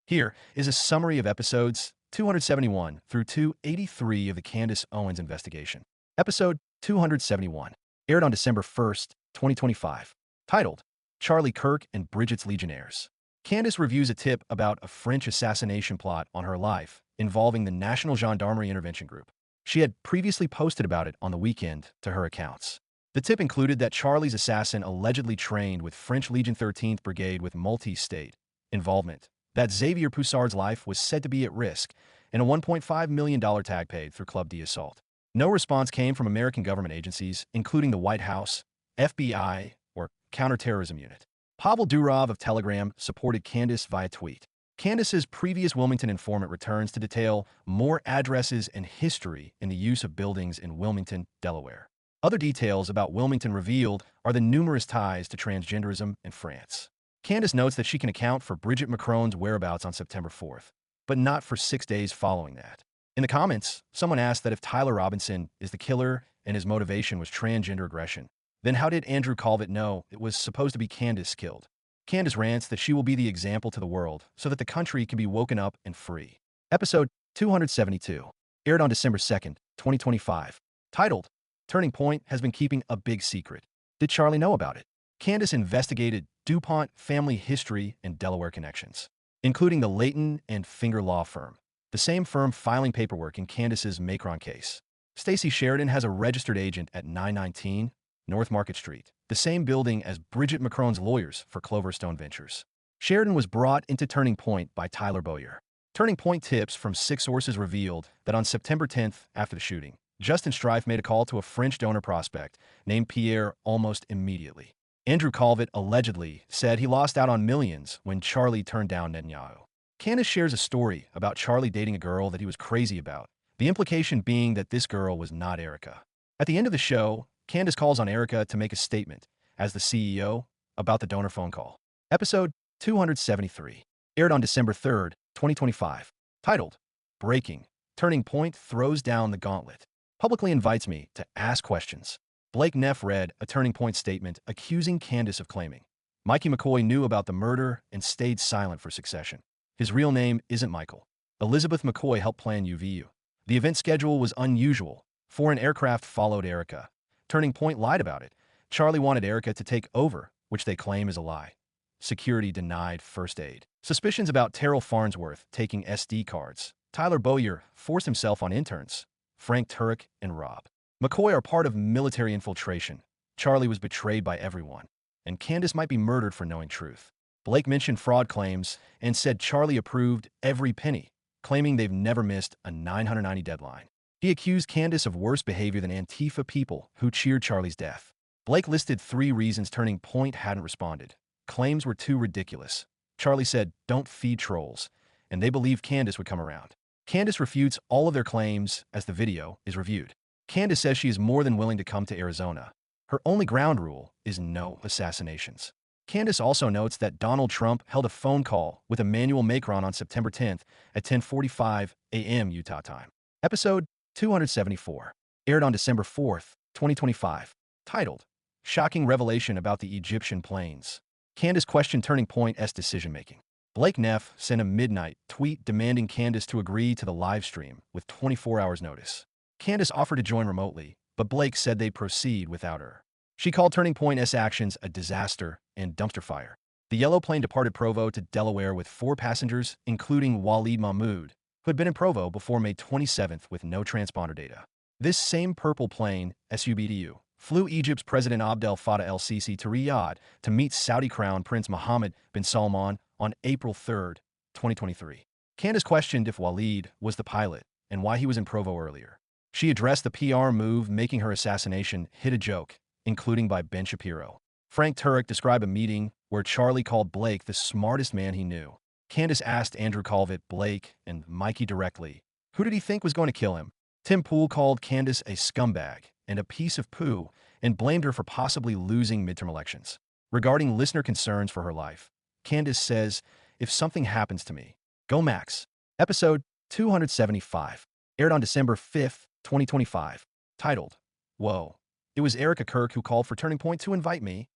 Here is a summary of episodes 271 through 283 of the Candace Owens investigation. Episode 271 aired on December 1st, 2025, titled Charlie Kirk and Bridget's Legionnaires. Candace reviews a tip about a French assassination plot on her life involving the National Gendarmerie Intervention Group. She had previously posted about it on the weekend to her accounts. The tip included that Charlie's assassin allegedly trained with French Legion 13th Brigade with multi-state involvement, that Xavier Poussard's life was said to be at risk, and a $1.5 million tag paid through Club D assault. No response came from American government agencies, including the White House, FBI, or Counterterrorism Unit. Pavel Durov of Telegram supported Candace via tweet. Candace's previous Wilmington informant returns to detail more addresses and history in the use of buildings in Wilmington, Delaware. Other details about Wilmington revealed are the numerous ties to transgenderism in France. Candace notes that she can account for Bridget Macron's whereabouts on September 4th, but not for 6 days following that. In the comments, someone asked that if Tyler Robinson is the killer and his motivation was transgender aggression, then how did Andrew Calvert know it was supposed to be Candace killed? Candace rants that she will be the example to the world so that the country can be woken up and free. Episode 272 aired on December 2nd, 2025, titled Turning Point has been keeping a big secret. Did Charlie know about it? Candace investigated DuPont family history and Delaware connections, including the Layton and Finger law firm, the same firm filing paperwork in Candace's Macron case. Stacey Sheridan has a registered agent at 919 North Market Street, the same building as Bridget Macron's lawyers for Cloverstone Ventures. Sheridan was brought into Turning Point by Tyler Bowyer. Turning Point tips from 6 sources revealed that on September 10th, after the shooting, Justin Strife made a call to a French donor prospect named Pierre almost immediately. Andrew Calvert allegedly said he lost out on millions when Charlie turned down Netanyahu. Candace shares a story about Charlie dating a girl that he was crazy about, the implication being that this girl was not Erica. At the end of the show, Candace calls on Erica to make a statement, as the CEO, about the donor phone call. Episode 273 aired on December 3rd, 2025, titled Breaking, Turning Point throws down the gauntlet. Publicly invites me to ask questions. Blake Neff read a Turning Point statement accusing Candace of claiming Mikey McCoy knew about the murder and stayed silent for succession. His real name isn't Michael. Elizabeth McCoy helped plan UVU. The event schedule was unusual. Foreign aircraft followed Erica. Turning Point lied about it. Charlie wanted Erica to take over, which they claim is a lie. Security denied first aid. Suspicions about Terrell Farnsworth taking SD cards. Tyler Bowyer forced himself on interns. Frank Turek and Rob McCoy are part of military infiltration. Charlie was betrayed by everyone, and Candace might be murdered for knowing truth. Blake mentioned fraud claims and said Charlie approved every penny, claiming they've never missed a 990 deadline. He accused Candace of worse behavior than Antifa people who cheered Charlie's death. Blake listed 3 reasons Turning Point hadn't responded. Claims were too ridiculous. Charlie said, "Don't feed trolls," and they believed Candace would come around. Candace refutes all of their claims as the video is reviewed. Candace says she is more than willing to come to Arizona. Her only ground rule is no assassinations. Candace also notes that Donald Trump held a phone call with Emmanuel Macron on September 10th at 10:45 a.m. Utah time. Episode 274 aired on December 4th, 2025, titled Shocking Revelation About the Egyptian Plains. Candace questioned Turning Point's decision-making. Blake Neff sent a midnight tweet demanding Candace to agree to the live stream with 24 hours notice. Candace offered to join remotely, but Blake said they'd proceed without her. She called Turning Point's actions a disaster and dumpster fire. The yellow plane departed Provo to Delaware with 4 passengers, including Waleed Mahmoud, who had been in Provo before May 27th with no transponder data. This same purple plane, SUBDU, flew Egypt's President Abdel Fattah el-Sisi to Riyadh to meet Saudi Crown Prince Mohammed bin Salman on April 3rd, 2023. Candace questioned if Waleed was the pilot and why he was in Provo earlier. She addressed the PR move making her assassination hit a joke, including by Ben Shapiro. Frank Turek described a meeting where Charlie called Blake the smartest man he knew. Candace asked Andrew Calvert, Blake, and Mikey directly, who did he think was going to kill him? Tim Pool called Candace a scumbag and a piece of poo and blamed her for possibly losing midterm elections. Regarding listener concerns for her life, Candace says, "If something happens to me, go Max." Episode 275 aired on December 5th, 2025, titled, Whoa. It was Erica Kirk who called for Turning Point to invite me.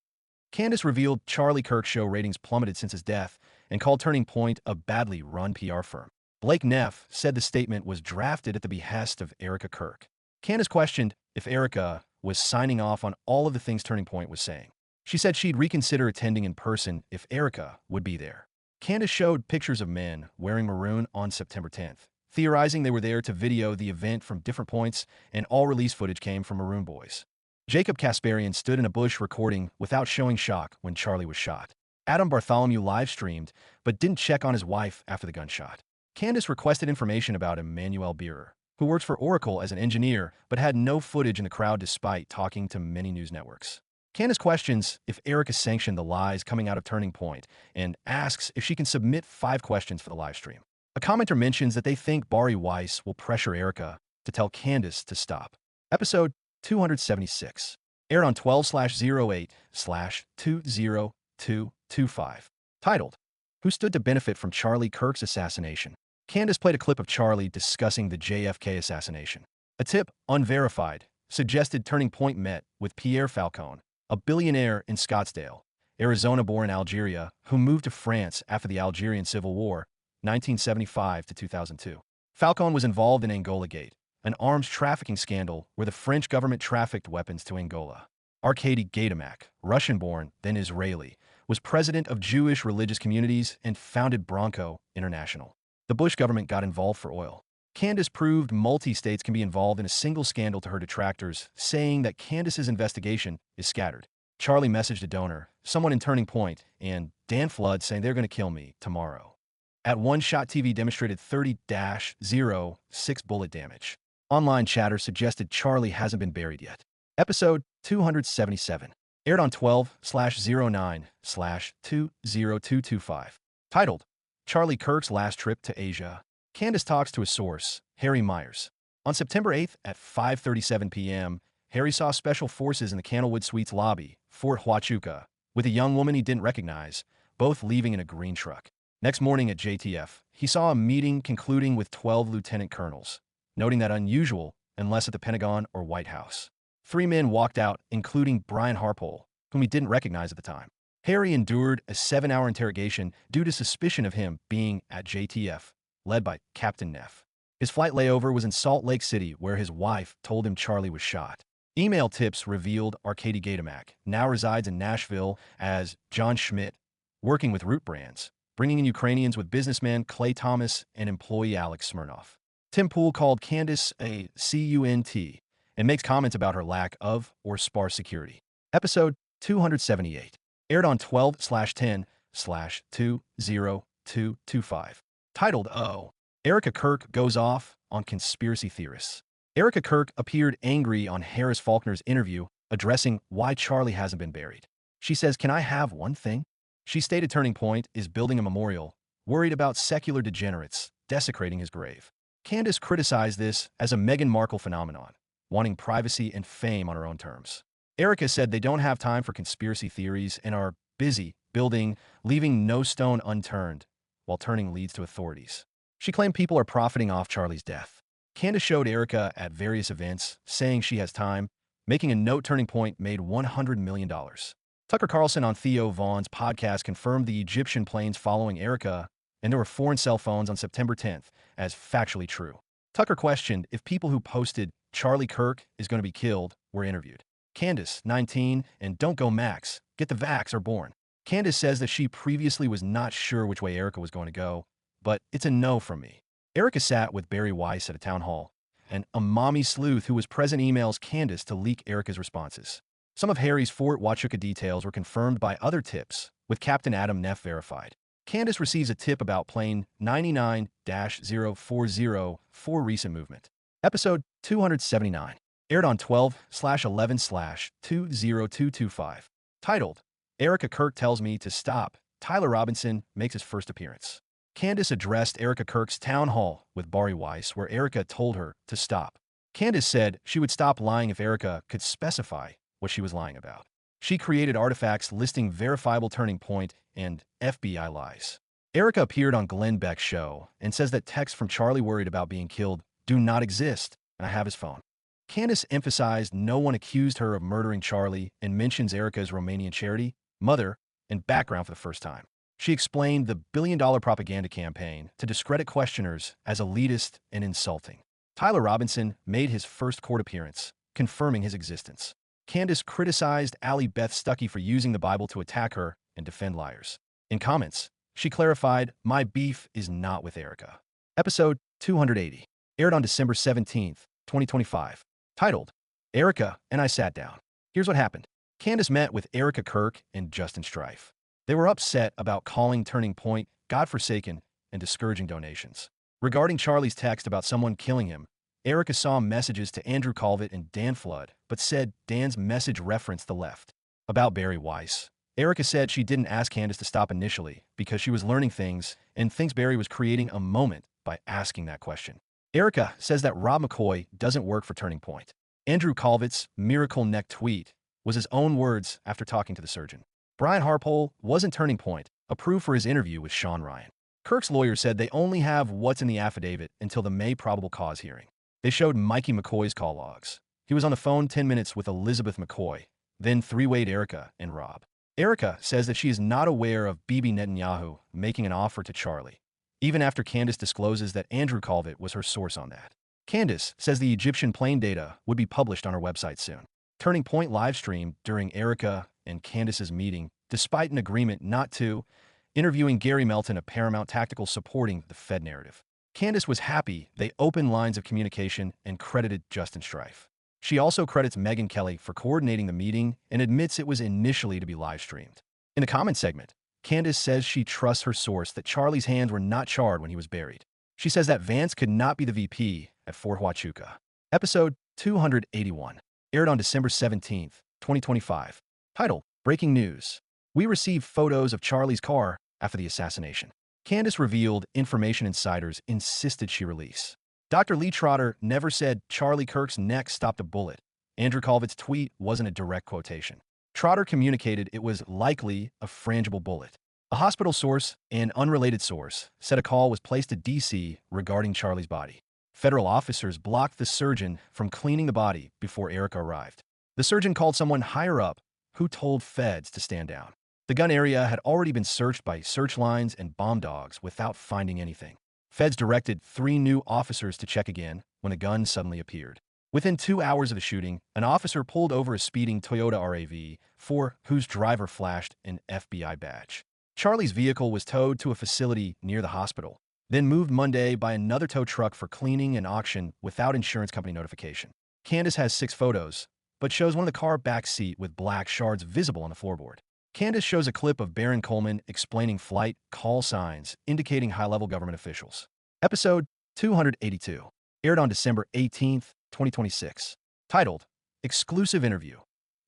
Candace revealed Charlie Kirk's show ratings plummeted since his death and called Turning Point a badly run PR firm. Blake Neff said the statement was drafted at the behest of Erica Kirk. Candace questioned if Erica was signing off on all of the things Turning Point was saying. She said she'd reconsider attending in person if Erica would be there. Candace showed pictures of men wearing maroon on September 10th, theorizing they were there to video the event from different points, and all release footage came from Maroon Boys. Jacob Kasparian stood in a bush recording without showing shock when Charlie was shot. Adam Bartholomew live-streamed, but didn't check on his wife after the gunshot. Candace requested information about Emmanuel Beerer, who works for Oracle as an engineer, but had no footage in the crowd despite talking to many news networks. Candace questions if Erica sanctioned the lies coming out of Turning Point and asks if she can submit 5 questions for the livestream. A commenter mentions that they think Bari Weiss will pressure Erica to tell Candace to stop. Episode 276 aired on 12/08/20225. Titled, Who Stood to Benefit from Charlie Kirk's Assassination? Candace played a clip of Charlie discussing the JFK assassination. A tip, unverified, suggested Turning Point met with Pierre Falcone, a billionaire in Scottsdale, Arizona-born Algeria, who moved to France after the Algerian Civil War, 1975 to 2002. Falcone was involved in Angola Gate, an arms trafficking scandal where the French government trafficked weapons to Angola. Arkady Gaydamak, Russian-born, then Israeli, was president of Jewish religious communities and founded Bronco International. The Bush government got involved for oil. Candace proved multi-states can be involved in a single scandal to her detractors, saying that Candace's investigation is scattered. Charlie messaged a donor, someone in Turning Point, and Dan Flood saying they're going to kill me tomorrow. At One Shot TV demonstrated 30-06 bullet damage. Online chatter suggested Charlie hasn't been buried yet. Episode 277 aired on 12/09/20225. Titled, Charlie Kirk's Last Trip to Asia. Candace talks to a source, Harry Myers. On September 8th at 5:37 p.m., Harry saw special forces in the Candlewood Suites lobby, Fort Huachuca, with a young woman he didn't recognize, both leaving in a green truck. Next morning at JTF, he saw a meeting concluding with 12 lieutenant colonels, noting that unusual unless at the Pentagon or White House. 3 men walked out, including Brian Harpole, whom he didn't recognize at the time. Harry endured a 7-hour interrogation due to suspicion of him being at JTF, led by Captain Neff. His flight layover was in Salt Lake City, where his wife told him Charlie was shot. Email tips revealed Arkady Gaydamak now resides in Nashville as John Schmidt, working with Root Brands, bringing in Ukrainians with businessman Clay Thomas and employee Alex Smirnoff. Tim Pool called Candace a cunt and makes comments about her lack of or sparse security. Episode 278 aired on 12/10/20225. Titled, Erica Kirk Goes Off on Conspiracy Theorists. Erica Kirk appeared angry on Harris Faulkner's interview, addressing why Charlie hasn't been buried. She says, "Can I have one thing?" She stated Turning Point is building a memorial, worried about secular degenerates desecrating his grave. Candace criticized this as a Meghan Markle phenomenon, wanting privacy and fame on her own terms. Erica said they don't have time for conspiracy theories and are busy building, leaving no stone unturned, while turning leads to authorities. She claimed people are profiting off Charlie's death. Candace showed Erica at various events, saying she has time, making a note Turning Point made $100 million. Tucker Carlson on Theo Vaughn's podcast confirmed the Egyptian planes following Erica and there were foreign cell phones on September 10th as factually true. Tucker questioned if people who posted Charlie Kirk is going to be killed were interviewed. Candace, 19, and Don't Go Max, Get the Vax are born. Candace says that she previously was not sure which way Erica was going to go, but it's a no from me. Erica sat with Bari Weiss at a town hall, and a mommy sleuth who was present emails Candace to leak Erica's responses. Some of Harry's Fort Huachuca details were confirmed by other tips, with Captain Adam Neff verified. Candace receives a tip about plane 99-040 for recent movement. Episode 279 aired on 12/11/20225. Titled, Erica Kirk Tells Me to Stop. Tyler Robinson makes his first appearance. Candace addressed Erica Kirk's town hall with Bari Weiss, where Erica told her to stop. Candace said she would stop lying if Erica could specify what she was lying about. She created artifacts listing verifiable Turning Point and FBI lies. Erica appeared on Glenn Beck's show and says that texts from Charlie worried about being killed do not exist, and I have his phone. Candace emphasized no one accused her of murdering Charlie and mentions Erica's Romanian charity, mother, and background for the first time. She explained the billion-dollar propaganda campaign to discredit questioners as elitist and insulting. Tyler Robinson made his first court appearance, confirming his existence. Candace criticized Allie Beth Stuckey for using the Bible to attack her and defend liars. In comments, she clarified, "My beef is not with Erica." Episode 280 aired on December 17th, 2025, titled, Erica and I Sat Down. Here's what happened. Candace met with Erica Kirk and Justin Strife. They were upset about calling Turning Point godforsaken and discouraging donations. Regarding Charlie's text about someone killing him, Erica saw messages to Andrew Calvert and Dan Flood, but said Dan's message referenced the left. About Barry Weiss, Erica said she didn't ask Candace to stop initially because she was learning things and thinks Barry was creating a moment by asking that question. Erica says that Rob McCoy doesn't work for Turning Point. Andrew Calvert's miracle neck tweet was his own words after talking to the surgeon. Brian Harpole wasn't Turning Point, approved for his interview with Sean Ryan. Kirk's lawyer said they only have what's in the affidavit until the May probable cause hearing. They showed Mikey McCoy's call logs. He was on the phone 10 minutes with Elizabeth McCoy, then three-wayed Erica and Rob. Erica says that she is not aware of Bibi Netanyahu making an offer to Charlie, even after Candace discloses that Andrew Calvert was her source on that. Candace says the Egyptian plane data would be published on her website soon. Turning Point livestreamed during Erica and Candace's meeting, despite an agreement not to, interviewing Gary Melton of Paramount Tactical supporting the Fed narrative. Candace was happy they opened lines of communication and credited Justin Strife. She also credits Megyn Kelly for coordinating the meeting and admits it was initially to be live-streamed. In the comment segment, Candace says she trusts her source that Charlie's hands were not charred when he was buried. She says that Vance could not be the VP at Fort Huachuca. Episode 281 aired on December 17th, 2025, titled, Breaking News. We received photos of Charlie's car after the assassination. Candace revealed information insiders insisted she release. Dr. Lee Trotter never said Charlie Kirk's neck stopped a bullet. Andrew Calvert's tweet wasn't a direct quotation. Trotter communicated it was likely a frangible bullet. A hospital source, an unrelated source, said a call was placed to D.C. regarding Charlie's body. Federal officers blocked the surgeon from cleaning the body before Erica arrived. The surgeon called someone higher up who told feds to stand down. The gun area had already been searched by search lines and bomb dogs without finding anything. Feds directed 3 new officers to check again when the gun suddenly appeared. Within 2 hours of the shooting, an officer pulled over a speeding Toyota RAV4 whose driver flashed an FBI badge. Charlie's vehicle was towed to a facility near the hospital, then moved Monday by another tow truck for cleaning and auction without insurance company notification. Candace has 6 photos, but shows one of the car back seat with black shards visible on the floorboard. Candace shows a clip of Baron Coleman explaining flight call signs indicating high-level government officials. Episode 282 aired on December 18th, 2026, titled, Exclusive Interview.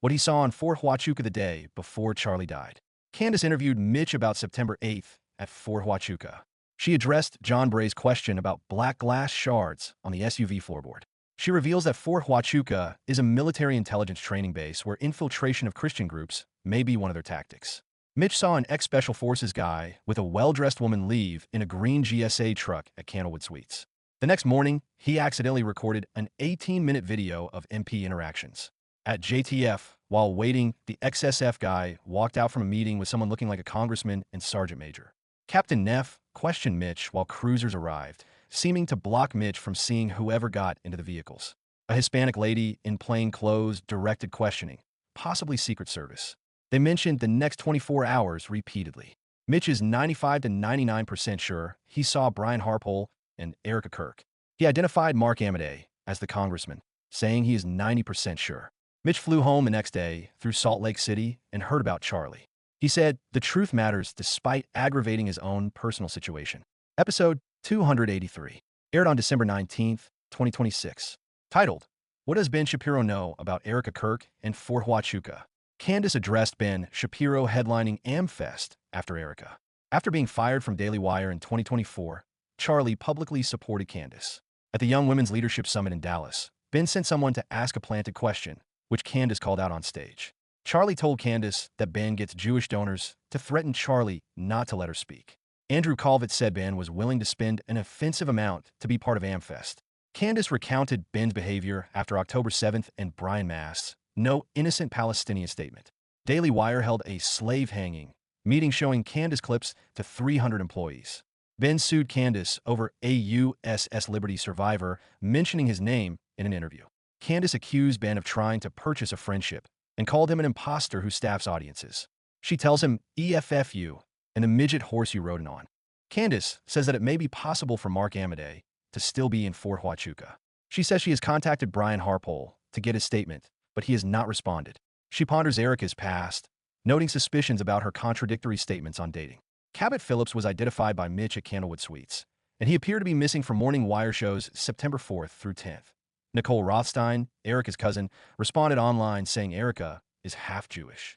What he saw on Fort Huachuca the day before Charlie died. Candace interviewed Mitch about September 8th at Fort Huachuca. She addressed John Bray's question about black glass shards on the SUV floorboard. She reveals that Fort Huachuca is a military intelligence training base where infiltration of Christian groups may be one of their tactics. Mitch saw an ex-Special Forces guy with a well-dressed woman leave in a green GSA truck at Candlewood Suites. The next morning, he accidentally recorded an 18-minute video of MP interactions. At JTF, while waiting, the XSF guy walked out from a meeting with someone looking like a congressman and sergeant major. Captain Neff questioned Mitch while cruisers arrived, seeming to block Mitch from seeing whoever got into the vehicles. A Hispanic lady in plain clothes directed questioning, possibly Secret Service. They mentioned the next 24 hours repeatedly. Mitch is 95 to 99% sure he saw Brian Harpole and Erica Kirk. He identified Mark Amodei as the congressman, saying he is 90% sure. Mitch flew home the next day through Salt Lake City and heard about Charlie. He said the truth matters despite aggravating his own personal situation. Episode 283 aired on December 19th, 2026, titled, What Does Ben Shapiro Know About Erica Kirk and Fort Huachuca? Candace addressed Ben Shapiro headlining AmFest after Erica. After being fired from Daily Wire in 2024, Charlie publicly supported Candace. At the Young Women's Leadership Summit in Dallas, Ben sent someone to ask a planted question, which Candace called out on stage. Charlie told Candace that Ben gets Jewish donors to threaten Charlie not to let her speak. Andrew Calvert said Ben was willing to spend an offensive amount to be part of AmFest. Candace recounted Ben's behavior after October 7th and Brian Mast's No Innocent Palestinian statement. Daily Wire held a slave hanging meeting showing Candace clips to 300 employees. Ben sued Candace over a USS Liberty survivor mentioning his name in an interview. Candace accused Ben of trying to purchase a friendship and called him an imposter who staffs audiences. She tells him EFFU and the midget horse you rode in on. Candace says that it may be possible for Mark Amadei to still be in Fort Huachuca. She says she has contacted Brian Harpole to get his statement, but he has not responded. She ponders Erica's past, noting suspicions about her contradictory statements on dating. Cabot Phillips was identified by Mitch at Candlewood Suites, and he appeared to be missing from Morning Wire shows September 4th through 10th. Nicole Rothstein, Erica's cousin, responded online saying Erica is half Jewish.